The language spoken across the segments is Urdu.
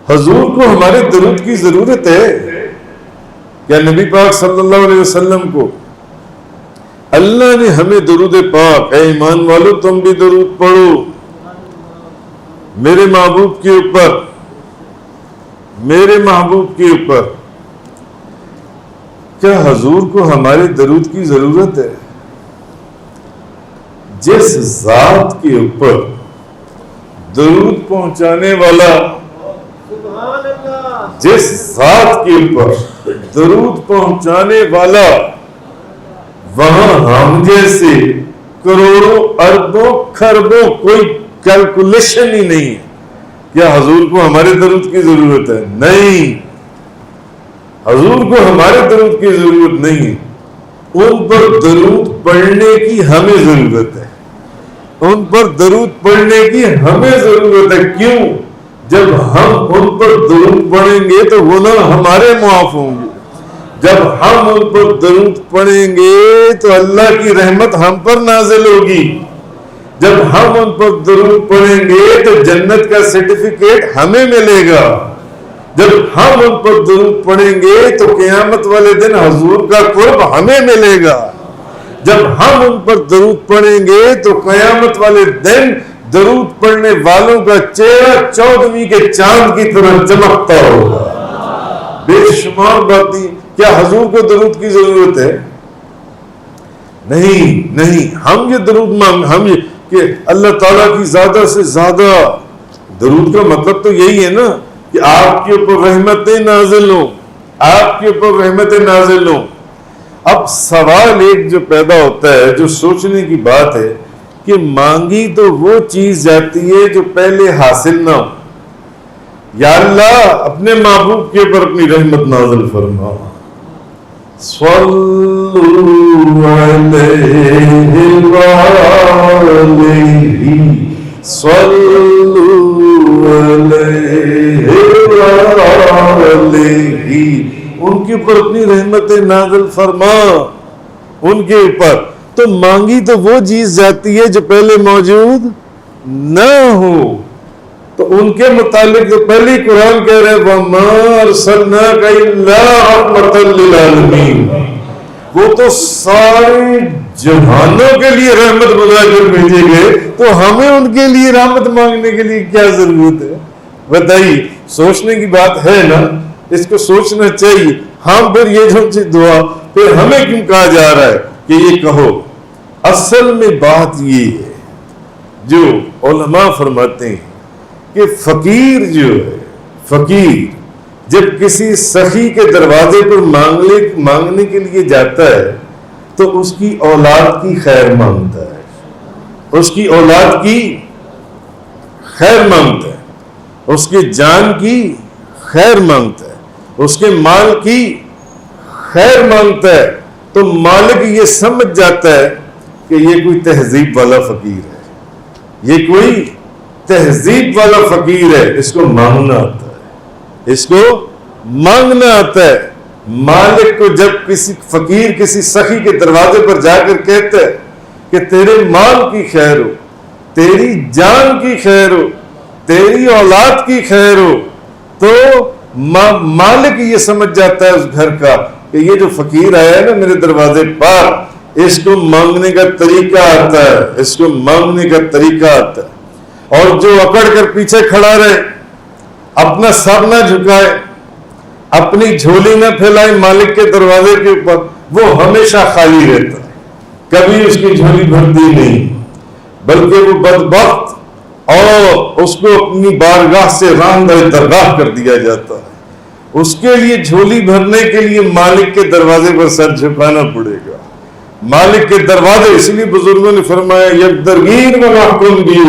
حضور کو ہمارے درود کی ضرورت ہے کیا؟ نبی پاک صلی اللہ علیہ وسلم کو اللہ نے ہمیں درود پاک، اے ایمان والو تم بھی درود پڑھو میرے محبوب کے اوپر، میرے محبوب کے اوپر. کیا حضور کو ہمارے درود کی ضرورت ہے؟ جس ذات کے اوپر درود پہنچانے والا، جس ذات کے اوپر درود پہنچانے والا، وہاں ہم جیسے کروڑوں اربوں خربوں کوئی کیلکولیشن ہی نہیں ہے. کیا حضور کو ہمارے درود کی ضرورت ہے؟ نہیں، حضور کو ہمارے درود کی ضرورت نہیں ہے. ان پر درود پڑھنے کی ہمیں ضرورت ہے، ان پر درود پڑھنے کی ہمیں ضرورت ہے. کیوں؟ جب ہم ان پر درود پڑھیں گے تو گناہ ہمارے معاف ہوں گے. جب ہم ان پر درود پڑھیں گے تو اللہ کی رحمت ہم پر نازل ہوگی. جب ہم ان پر درود پڑھیں گے تو جنت کا سرٹیفکیٹ ہمیں ملے گا. جب ہم ان پر درود پڑھیں گے تو قیامت والے دن حضور کا قرب ہمیں ملے گا. جب ہم ان پر درود پڑھیں گے تو قیامت والے دن درود پڑھنے والوں کا چہرہ 14ویں کے چاند کی طرح چمکتا ہوگا. بے شمار باتیں. کیا حضور کو درود کی ضرورت ہے؟ نہیں نہیں. ہم یہ درود مانگ، ہم یہ کہ اللہ تعالیٰ کی زیادہ سے زیادہ، درود کا مطلب تو یہی ہے نا کہ آپ کے اوپر رحمتیں نازل ہوں، آپ کے اوپر رحمتیں نازل ہوں. اب سوال ایک جو پیدا ہوتا ہے، جو سوچنے کی بات ہے کہ مانگی تو وہ چیز جاتی ہے جو پہلے حاصل نہ ہو. یا اللہ اپنے محبوب کے اوپر اپنی رحمت نازل فرما. صلو علیہ وآلہ صلو علیہ وآلہ. ان کے اوپر اپنی رحمت نازل فرما، ان کے اوپر. تو مانگی تو وہ چیز جاتی ہے جو پہلے موجود نہ ہو. تو ان کے متعلق جو پہلی قرآن کہہ رہے وَمَا أَرْسَلْنَاكَ إِلَّا رَحْمَةً لِّلْعَالَمِينَ، وہ تو سارے جہانوں کے لیے رحمت بنا کر بھیجے گئے، تو ہمیں ان کے لیے رحمت مانگنے کے لیے کیا ضرورت ہے؟ بتائیے. سوچنے کی بات ہے نا، اس کو سوچنا چاہیے. ہم پھر یہ جو دعا پھر ہمیں کیوں کہا جا رہا ہے کہ یہ کہو؟ اصل میں بات یہ ہے جو علماء فرماتے ہیں کہ فقیر جو ہے، فقیر جب کسی سخی کے دروازے پر مانگنے کے لیے جاتا ہے تو اس کی اولاد کی خیر مانگتا ہے، اس کی اولاد کی خیر مانگتا ہے، اس کی جان کی خیر مانگتا ہے، اس کے مال کی خیر مانگتا ہے. تو مالک یہ سمجھ جاتا ہے کہ یہ کوئی تہذیب والا فقیر ہے، یہ کوئی تہذیب والا فقیر ہے، اس کو مانگنا آتا ہے، اس کو مانگنا آتا ہے. مالک کو جب کسی فقیر کسی سخی کے دروازے پر جا کر کہتا ہے کہ تیرے مال کی خیر ہو، تیری جان کی خیر ہو، تیری اولاد کی خیر ہو، تو مالک یہ سمجھ جاتا ہے اس گھر کا کہ یہ جو فقیر آیا ہے نا میرے دروازے پر، اس کو مانگنے کا طریقہ آتا ہے، اس کو مانگنے کا طریقہ آتا ہے. اور جو اکڑ کر پیچھے کھڑا رہے، اپنا سر نہ جھکائے، اپنی جھولی نہ پھیلائے مالک کے دروازے کے اوپر، وہ ہمیشہ خالی رہتا ہے، کبھی اس کی جھولی بھرتی نہیں، بلکہ وہ بدبخت اور اس کو اپنی بارگاہ سے راندہ درگاہ کر دیا جاتا ہے. اس کے لیے جھولی بھرنے کے لیے مالک کے دروازے پر سر جھکانا پڑے گا. مالک کے دروازے، اس لیے بزرگوں نے فرمایا یک درگیر و محکم بھی.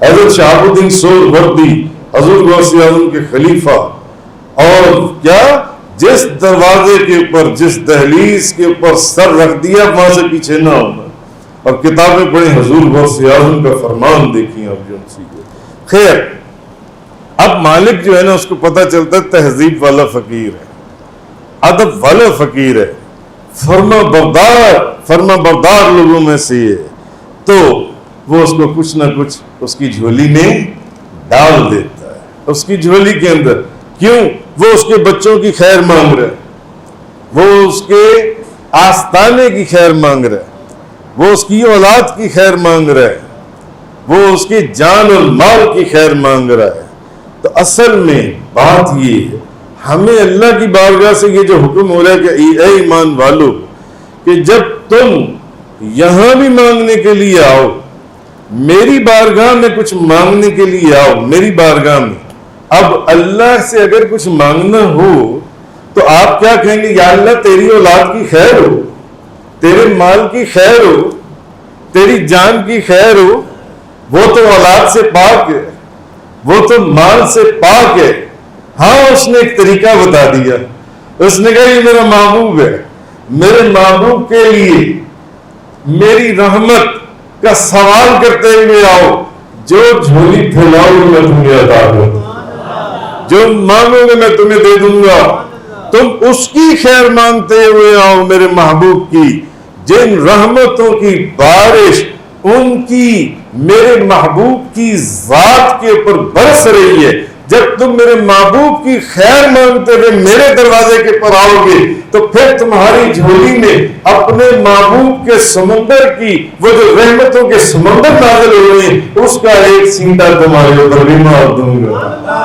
حضرت شہاب الدین سہروردی حضور غوث اعظم کے خلیفہ، اور کیا جس دروازے کے اوپر، جس دہلیز کے اوپر سر رکھ دیا وہاں سے پیچھے نہ ہونا. اور کتابیں پڑھیں، حضور غوث اعظم کا فرمان دیکھیں آپ جو سیکھیں. خیر، اب مالک جو ہے نا اس کو پتہ چلتا ہے تہذیب والا فقیر ہے، ادب والا فقیر ہے، فرما بردار لوگوں میں سے ہے، تو وہ اس کو کچھ نہ کچھ اس کی جھولی میں ڈال دیتا ہے، اس کی جھولی کے اندر. کیوں؟ وہ اس کے بچوں کی خیر مانگ رہا ہے, وہ اس کے آستانے کی خیر مانگ رہا ہے, وہ اس کی اولاد کی خیر مانگ رہا ہے, وہ اس کی جان اور مال کی خیر مانگ رہا ہے. تو اصل میں بات یہ ہے, ہمیں اللہ کی بارگاہ سے یہ جو حکم ہو رہا ہے کہ اے ایمان والو, کہ جب تم یہاں بھی مانگنے کے لیے آؤ, میری بارگاہ میں کچھ مانگنے کے لیے آؤ, میری بارگاہ میں اب اللہ سے اگر کچھ مانگنا ہو تو آپ کیا کہیں گے؟ یا اللہ تیری اولاد کی خیر ہو, تیرے مال کی خیر ہو, تیری جان کی خیر ہو. وہ تو اولاد سے پاک ہے, وہ تو مال سے پاک ہے. ہاں اس نے ایک طریقہ بتا دیا, اس نے کہا یہ میرا محبوب ہے, میرے محبوب کے لیے میری رحمت کا سوال کرتے ہوئے آؤ, جو جھولی پھیلاؤ گے میں تمہیں عطا کروں, جو مانگو گے میں تمہیں دے دوں گا. تم اس کی خیر مانگتے ہوئے آؤ میرے محبوب کی, جن رحمتوں کی بارش ان کی میرے محبوب کی ذات کے اوپر برس رہی ہے. جب تم میرے محبوب کی خیر مانگتے ہوئے میرے دروازے کے پر آؤ گے تو پھر تمہاری جھولی میں اپنے محبوب کے سمندر کی وہ جو رحمتوں کے سمندر نازل ہوئے ہیں اس کا ایک سینٹا تمہارے اوپر بھی مار دوں گا.